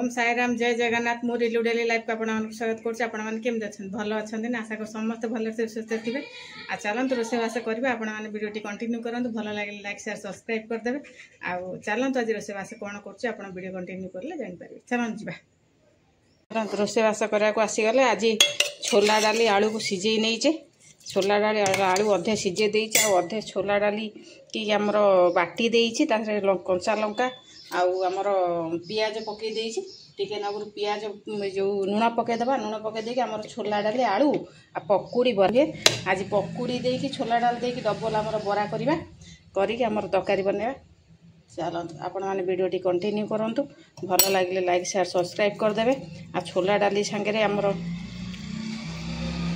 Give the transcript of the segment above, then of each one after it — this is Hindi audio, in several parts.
ओम साईराम जय जगन्नाथ मो रिलु डेली लाइफ को आप स्वागत करें भल अच्छा ना आशा कर समस्त भल से सुस्थ थे आ चलते रोषेईवास करेंगे आपण भिडियो कंटिन्यू करूँ भल लगे लाइक शेयर सब्सक्राइब करदे आउ चलते आज रोषेईवास कौन कर कंटिन्यू करेंगे जापर चलते जा रोषेईवास कराया आसीगले आज छोला डाली आलू को सीझे नहींचे छोला डाली आलू अधे सीझे देचे अधे छोला डाली कि आमर बाटी देची कंचा लंका आमर पियाज पकई देची टिके नगुर पियाज जो लुण पकईदे लुण पकईदे आम छोला डाली आलू आ पकुड़ी बने आज पकुड़ी देकी छोला डाल देकी डबल आमर बरा करवा करमर तरकारी बनवा चलते आपण मैंने वीडियो कंटिन्यू करूँ भल लगे लाइक शेयर सब्सक्राइब करदे आ छोला डाली सांगे आमर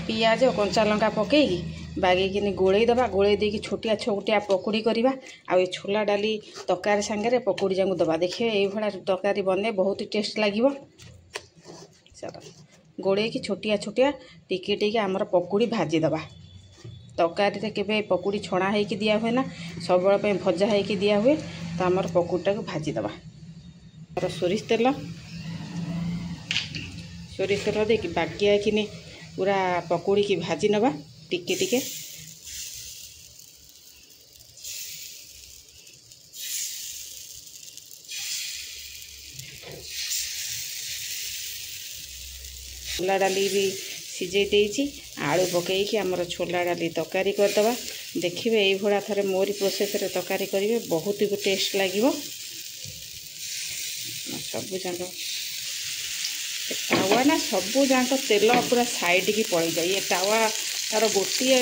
पियाज कंचा लंका पकईकी बागेकिनी गोलैदबा गोलै देकी छोटिया छोटिया पकुड़ी करवा आ छोला डाली तरकारी सांगे पकुड़ी जाक दबा देखिए ये भाया तरकारी बने बहुत टेस्ट लगे चलो गोलै की छोटिया छोटिया टिके टिके आमर पकुड़ी भाजीदबा तरकारी केवे पकुड़ी छणा होगी दिया हुए ना सब भजा होगी दिया हुए तो आमर पकुड़ीटा को भाजीदबा सोरिष तेल देकी बागिया कि पूरा पकुड़ी की भाजी नवा टिके टिके छोला डाली भी सीझे देची आलू पकईकी आमर छोला डाली तरकारी करदबा देखिए ये भाया थे मोरी प्रोसेस रे तरकारी करेंगे बहुत ही टेस्ट लगे सबू जाक तावा ना सबू जाक तेल पूरा साइड की पड़ जाए ये तावा तार गोटे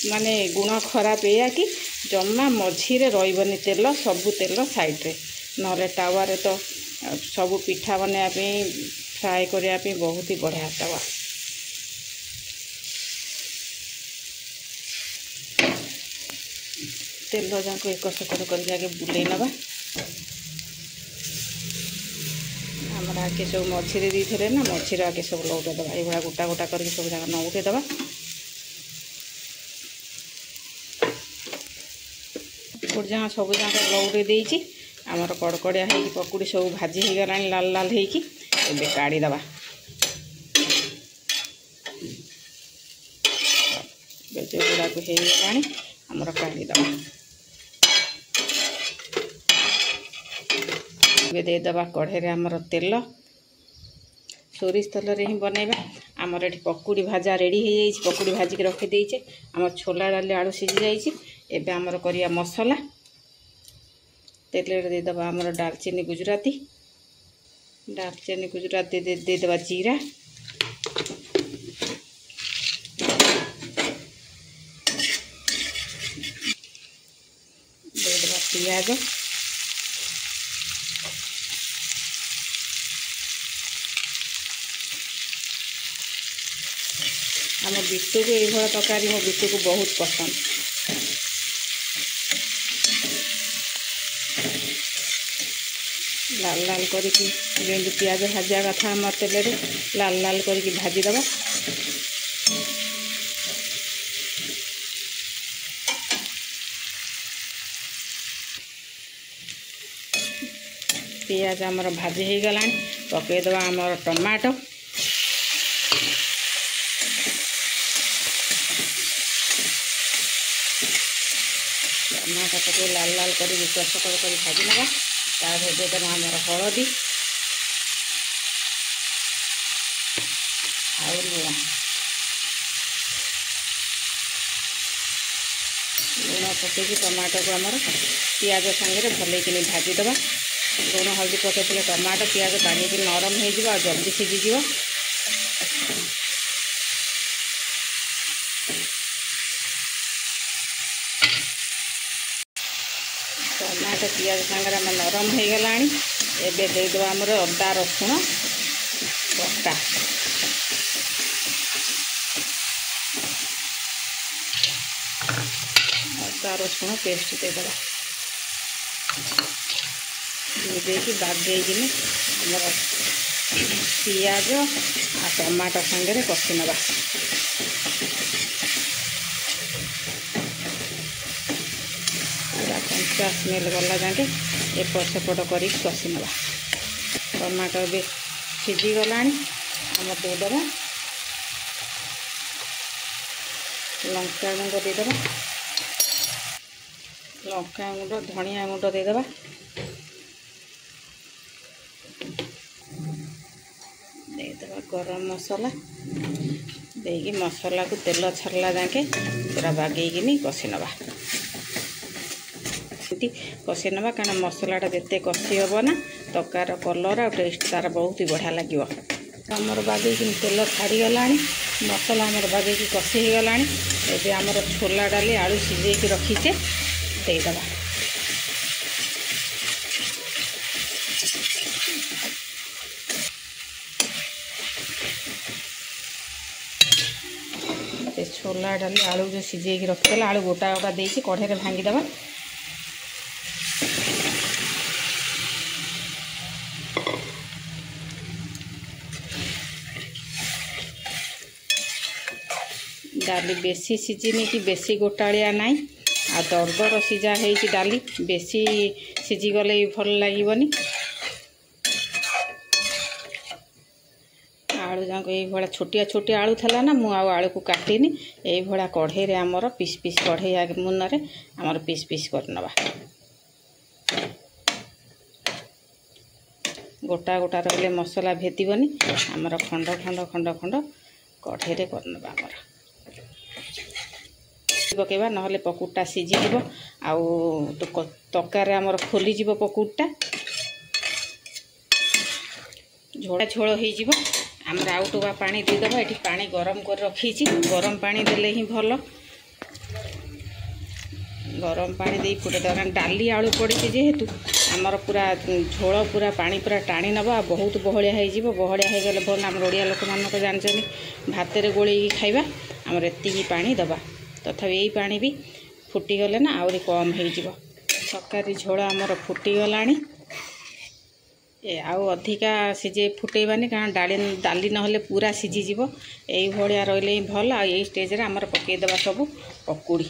माने गुण खराब या कि जमा मझीरे रही तेल सबू तेल साइड रे नले तावारे तो सबू पिठा बनाया फ्राए करने बहुत ही बढ़िया तावा तेल जाक एक सकट कर बुले नवा आमर आगे सब मझीरे दी ना मझीरे आगे सब लौटेदबा ये गोटा गोटा करके सब जगह नौटेदबा जहाँ सब जहाँ लौटे देची आमर कड़कड़िया हो पकुड़ी सब भाजी हो गला लाल लाल होगी ए काढ़ीदबा जो गुड़ा को होगा आमर काढ़ीदबा देदबा कढ़े आमर तेल सोरिष तेल रे ही बनैबा आमर ये पकुड़ी भाजा रेडी हो जाए पकुड़ी भाजिक रखी देचे आम छोला डाली आलू सीझी जाइए एबे आमर करिया मसला तेल रे देदबा आमर दालचीनी गुजराती देदबा जीरा देदबा पियाज आम बिटू को ये तरकारी मो बिटू को बहुत पसंद लाल लाल करके पियाज भाजा कथा आम तेल लाल लाल करके भाजीदबा पियाज आमर भाजी हो गला पकईदबा आमर टमाटो टमाटो को लाल लाल कर भाजी नवा देदबा आमर हलदी आउ लुण पकईकि टमाटो को आमर पियाज सांगे भलैकिनी भाजीदबा लुण हल्दी पकईले टमाटो पियाज पानी नरम हो जल्दी सीझीज टमाटो पियाज सांगे आम नरम हो गला एबे देदबा आमर अदा रसुण बटा अदा रसुण पेस्ट देदबा देकी बागेकिनी आमर पियाज आ टमाटो सांगे कषि नवा कंचा स्मेल गला जाके एपट सेपट कर कषि नवा टमाटो भी सीझी गला आम देदेबा लंका गुंड देदेबा लंका गुंड धनिया गुंड देदेबा देदेबा गरम मसला देगी मसला को तेल छाड़ला जाके पूरा बागेकिनी कषि नवा कषि नवा कारण मसलाटा जिते कषि हम ना तकार कलर आ टेस्ट तार बहुत ही बढ़िया लगे आमर बागेकिनी तेल छाड़गला मसला आमर बागेकी कषि हो गला ए आमर छोला डाली आलू सीझेकी रखीचे देदेबा छोला डाली आलू जो सीझेकी रखीदेला आलू गोटा गोटा देकी कढ़े भांगीदेवा डाली बेसी सीझिनी कि बेसी गोटालिया नाई आ दरदर सीझा है डाली बेसी सीझीगले भल लगे आलू जाक ये छोटिया छोटिया आलू थला ना मु आलू को काटिनी ये भाया कढ़े आमर पीस पीस कढ़े मुनरे आमर पीस पीस करनवा गोटा गोटा रहिले मसला भेदबनी आमर खंड खंड खंड खंड कढ़े करनवा आमर पकेबा नहले पकुड़टा सीझीज आउ तकार आमर खोलीज पकुड़टा झोड़ा झोल हो आमर आउ टोका पानी देदेबा ये पानी गरम कर रखी गरम पानी देले ही भल गरम पानी दे फुटे कारण डाली आलू पड़ी जेहेतु आमर पूरा झोल पूरा पानी पूरा टाणी नवा बहुत बहलिया हो बहलिया हो गले भल आम ओडिया लोक मान जानते भात रे गोल खाइबा आमर एतिकी पानी दबा तथापि यही पानी भी फुटीगले ना आहरी कम हो तरकारी झोल आमर फुटीगला आउ अधिका सीझे फुटेबानी कारण डाली नहले पूरा सीझीज यही भाया रही भल आई स्टेज रे आमर पकईदेवा सब पकुड़ी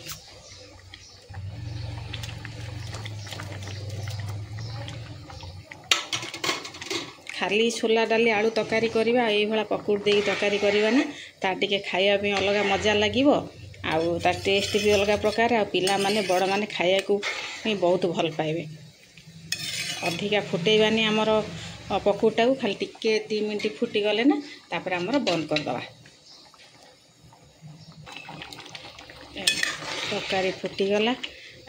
खाली छोला डाली आलू तरकारी करवा यही भाया पकुड़ी देकी तरकारी करवा ना तार टिके खाइबा अलग मजा लगे आउ तार टेस्ट भी अलग प्रकार आ पिला माने बड़ माने खाया को बहुत भल पाइबे अधिका फुटेबानी आमर पकुड़टा को खाली टिके 2 मिनट फुटीगले ना तापर आमर बंद करदवा तरकारी फुटीगला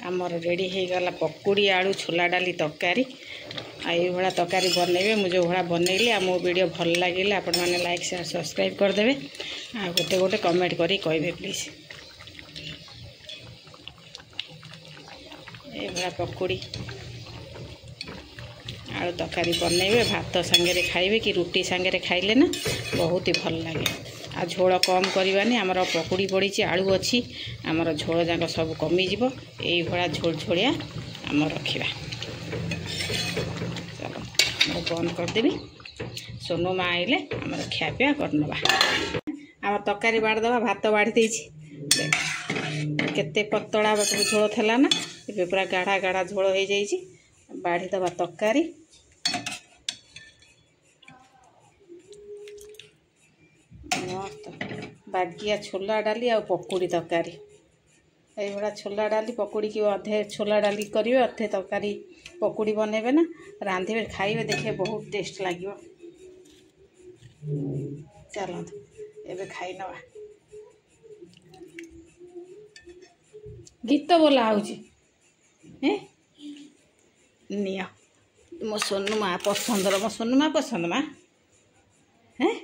आमर रेडी हो गला पकुड़ी आलू छोला डाली तरकारी आई भाया तरकारी बनइबे मुझे जो भाया बनइली आ मो वीडियो भल लगे आपण मैंने लाइक शेयर सब्सक्राइब करदे आ गोटे गोटे कमेंट करी कहे प्लीज ये भाया पकुड़ी आलू तरकारी बनइबे भात सांगे खाइबे कि रुटी सांगे खाइले ना बहुत ही भल लगे आ झोल कम करवानी आमर पकुड़ी पड़ी आलू अच्छी आमर झोल जाक सब कमिज यही भाया झोल झोलिया आम रखा चलो मैं बंद करदेवी सोनू माँ आइले आमर खियापिया करनवा आम तरकारी बाड़दवा भात बाड़ी देछि केते पतला झोल थला ना ए पूरा गाढ़ा गाढ़ा झोल हो जाइछि बाड़ीदवा तरकारी मस्त बागिया छोला डाली आ पकुड़ी तरकारी ये भाया छोला डाली पकुड़ी की अधे छोला डाली करेंगे अधे तरकारी पकुड़ी बनइबे ना रांधे खाइबे देखे बहुत टेस्ट लगे चलतु एबे खाई नवा गीत बोला होची निया मो सोनू माँ पसंद मो सोनू माँ पसंद माँ हैं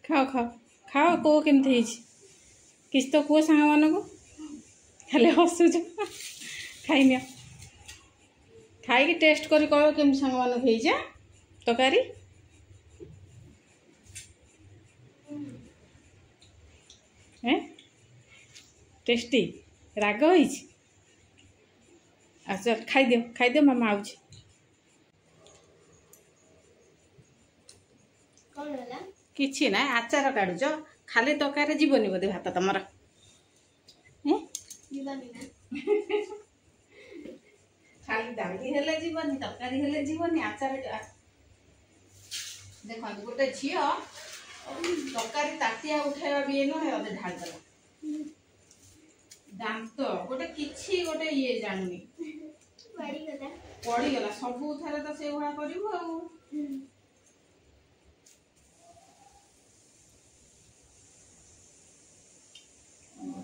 खाओ खाओ खाओ को केमती किस तो कुह सांग मान को खाली हसुच खाई खाई टेस्ट कर कह केम सांग मान तरकारी हैं टेस्टी राग हो चल खाई दियो मामा आउछ किछि ना आचार काढुच खाली तरकारी जीवनी बोधे भात तमर खाली डाली हेले जीवनी तरकारी हेले जीवनी आचार देखो गोटे झील तरकारी ताटिया उठाइबा भी नुहे अधे ढाल देला दांत गोटे किछि गोटे ये जानुनी पड़ी गला सबु थारे तो से हुआ करिवो आ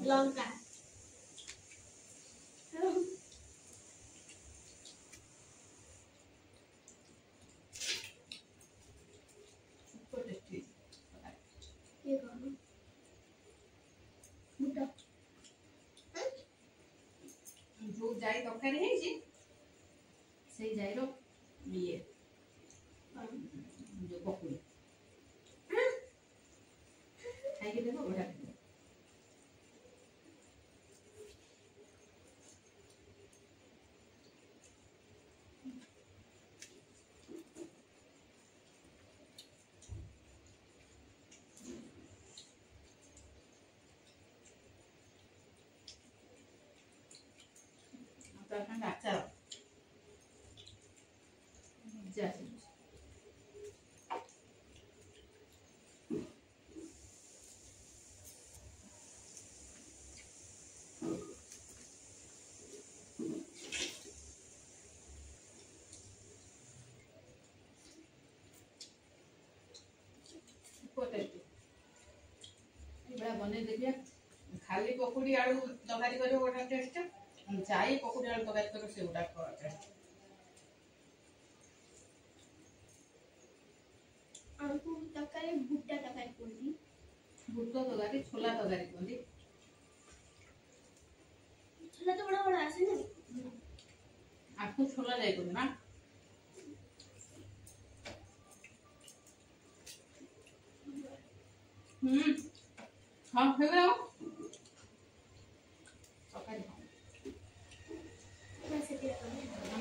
लंका ये करो मुटा जो जाई तरकारी है जी से जाई रो ये जो पकुड़ी खाई के देखो बड़ा Akan acar. Jadi. Potato. Ini बने देखिए खाली पकोड़ी आलू तरकारी करियो गोटा टेस्ट चाय पकोड़ी आलू तरकारी करियो से गोटा टेस्ट आंकु तरकारी भुट्टा तरकारी कोंदी भुट्टा तरकारी छोला तरकारी कोंदी छोला तो बड़ा बड़ा आसे ना आपको छोला जाय कोन ना हां हेलो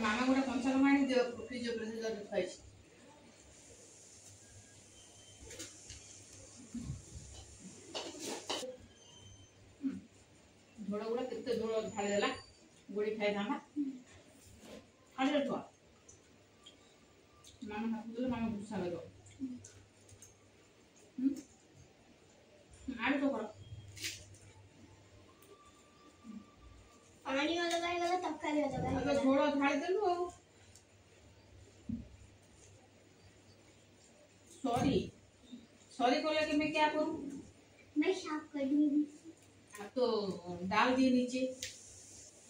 मामा गोटे कंचा लगा फ्रिज खाई झोड़ गुड़ा केते झोड़ ढाली देला गोड़ी खाई था खाली रखो मामा हाथ देले मामा गुस्सा लगो आड़ तो करो पानी वाला गाय गला तरकारी वाला गाय तो झोड़ ढाली देलु सॉरी सॉरी बोले कि मैं क्या करूं मैं साफ कर दूंगी आप तो डाल दिए नीचे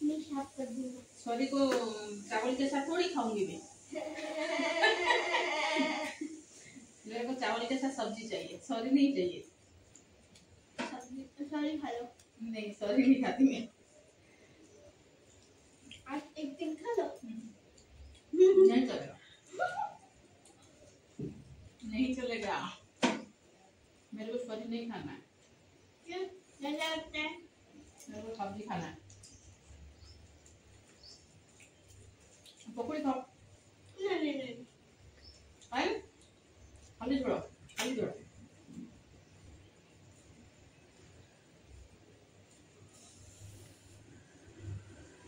मैं साफ कर दूंगा सॉरी को चावल के साथ थोड़ी खाऊंगी मैं मेरे को चावल के साथ सब्जी चाहिए सॉरी नहीं चाहिए सॉरी खा लो नहीं सॉरी नहीं खाती मैं आज एक दिन खा लो नहीं चलेगा नहीं चलेगा मेरे को सॉरी नहीं खाना है क्यों जैसे लगता है मेरे को सब्जी खाना है पकौड़ी खाओ नहीं आए खाली छोड़ो खाली छोड़ो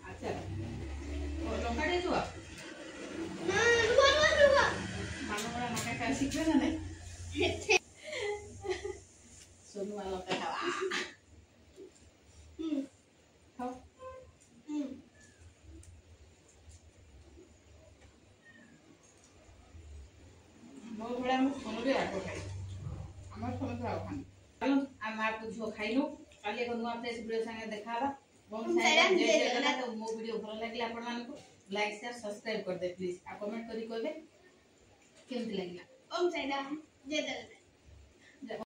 अच्छा और लौका दे दो रुको मानो बड़ा मका का सीख लेना नहीं सोनू वाला लौका खावा खाओ बहुत बड़ा हम सोनू भी आको खाई हमार सोनू तो आको खानी चलो हम आप झो खाइलो काली को नुआ फ्रेश वीडियो संगे देखाबा बहुत सारा जय जगन्नाथ तो मो वीडियो भलो लागला आपण मान को लाइक शेयर सब्सक्राइब कर दे प्लीज आ कमेंट करी कहबे केमति लागला ओम साईं राम जय जगन्नाथ।